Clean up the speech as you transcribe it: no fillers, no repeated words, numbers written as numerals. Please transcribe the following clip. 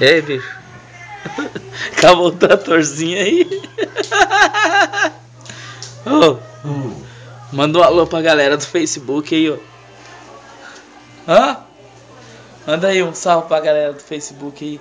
Ei, bicho. Acabou o tratorzinho aí. Oh, manda um alô pra galera do Facebook aí, ó. Hã? Manda aí um salve pra galera do Facebook aí.